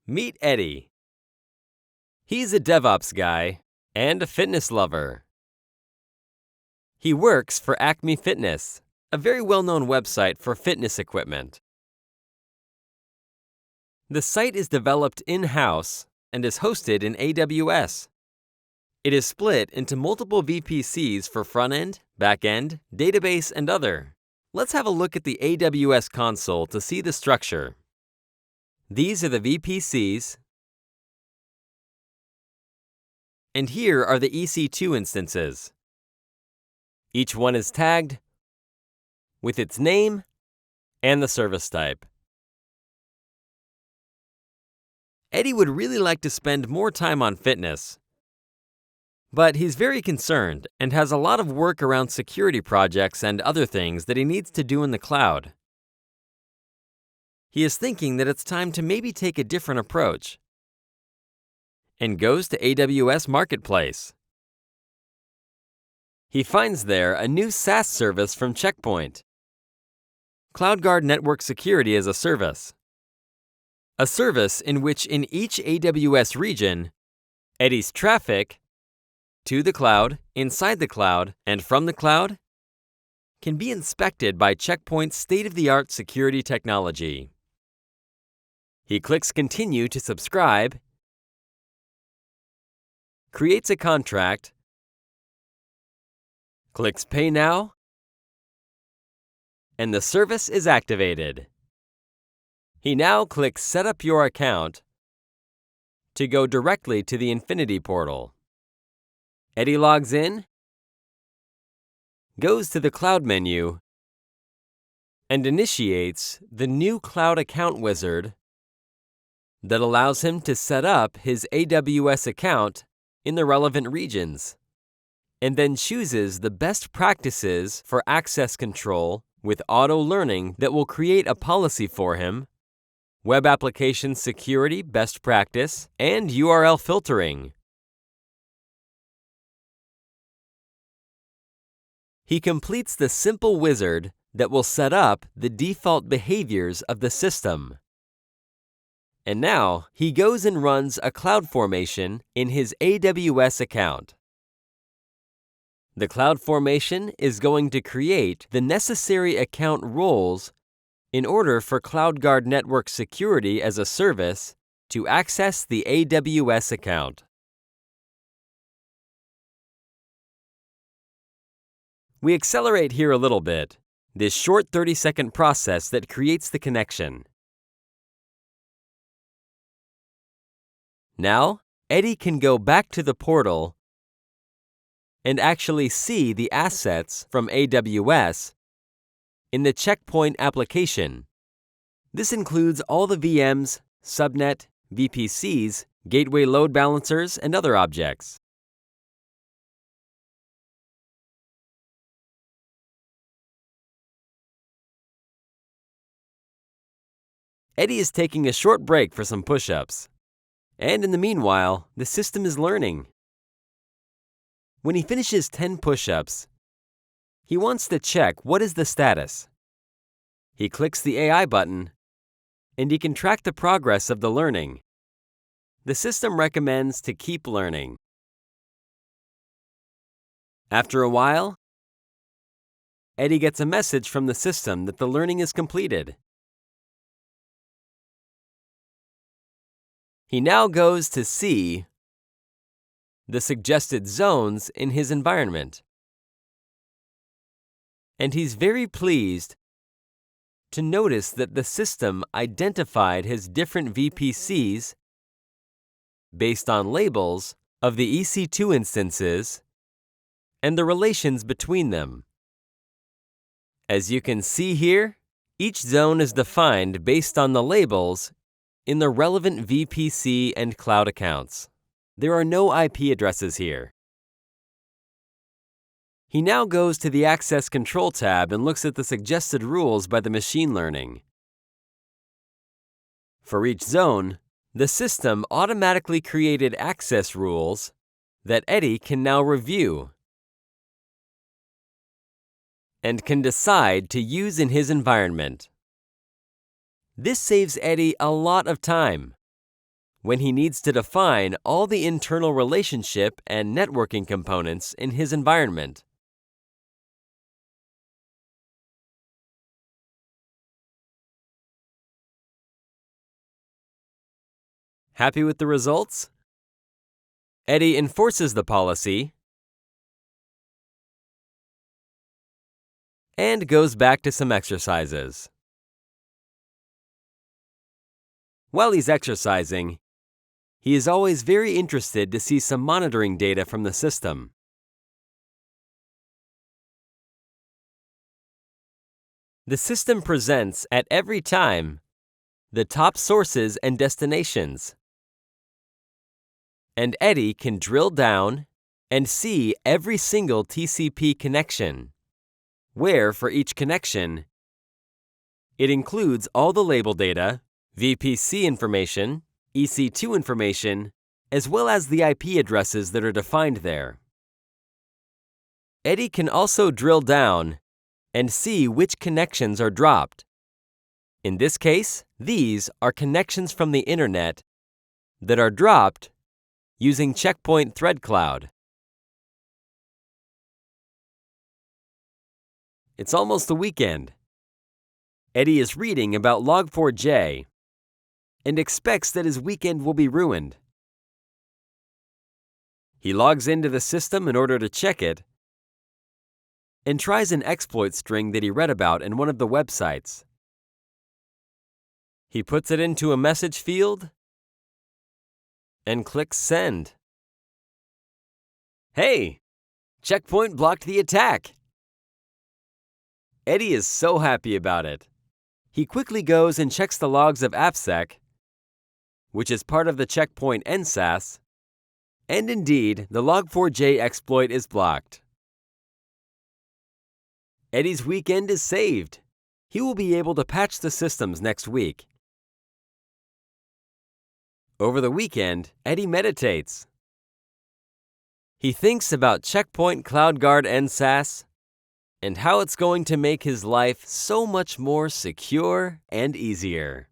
Meet Eddie. He's a DevOps guy and a fitness lover. He works for Acme Fitness, a very well-known website for fitness equipment. The site is developed in-house and is hosted in AWS. It is split into multiple VPCs for front-end, back-end, database, and other. Let's have a look at the AWS console to see the structure. These are the VPCs, and here are the EC2 instances. Each one is tagged with its name and the service type. Eddie would really like to spend more time on fitness, but he's very concerned and has a lot of work around security projects and other things that he needs to do in the cloud. He is thinking that it's time to maybe take a different approach and goes to AWS Marketplace. He finds there a new SaaS service from Check Point, CloudGuard Network-Security-as-a-Service, a service in which in each AWS region, Eddie's traffic to the cloud, inside the cloud, and from the cloud can be inspected by Check Point's state-of-the-art security technology. He clicks Continue to subscribe, creates a contract, clicks Pay Now, and the service is activated. He now clicks Set up your account to go directly to the Infinity portal. Eddie logs in, goes to the Cloud menu, and initiates the new Cloud Account Wizard that allows him to set up his AWS account in the relevant regions, and then chooses the best practices for access control with auto-learning that will create a policy for him, web application security best practice, and URL filtering. He completes the simple wizard that will set up the default behaviors of the system. And now, he goes and runs a CloudFormation in his AWS account. The CloudFormation is going to create the necessary account roles in order for CloudGuard Network-Security-as-a-Service to access the AWS account. We accelerate here a little bit, this short 30-second process that creates the connection. Now, Eddie can go back to the portal and actually see the assets from AWS in the Check Point application. This includes all the VMs, subnet, VPCs, gateway load balancers, and other objects. Eddie is taking a short break for some push-ups. And in the meanwhile, the system is learning. When he finishes 10 push-ups, he wants to check what is the status. He clicks the AI button, and he can track the progress of the learning. The system recommends to keep learning. After a while, Eddie gets a message from the system that the learning is completed. He now goes to see the suggested zones in his environment. And he's very pleased to notice that the system identified his different VPCs based on labels of the EC2 instances and the relations between them. As you can see here, each zone is defined based on the labels in the relevant VPC and cloud accounts. There are no IP addresses here. He now goes to the Access Control tab and looks at the suggested rules by the machine learning. For each zone, the system automatically created access rules that Eddie can now review and can decide to use in his environment. This saves Eddie a lot of time. when he needs to define all the internal relationship and networking components in his environment. Happy with the results? Eddie enforces the policy and goes back to some exercises. While he's exercising, he is always very interested to see some monitoring data from the system. The system presents at every time the top sources and destinations. And Eddie can drill down and see every single TCP connection, where for each connection, it includes all the label data, VPC information, EC2 information, as well as the IP addresses that are defined there. Eddie can also drill down and see which connections are dropped. In this case, these are connections from the internet that are dropped using Checkpoint Thread Cloud. It's almost the weekend. Eddie is reading about Log4j and expects that his weekend will be ruined. He logs into the system in order to check it and tries an exploit string that he read about in one of the websites. He puts it into a message field and clicks send. Hey! Checkpoint blocked the attack! Eddie is so happy about it. He quickly goes and checks the logs of AppSec, which is part of the Checkpoint NSAS, and indeed, the Log4j exploit is blocked. Eddie's weekend is saved. He will be able to patch the systems next week. Over the weekend, Eddie meditates. He thinks about Checkpoint CloudGuard NSAS and how it's going to make his life so much more secure and easier.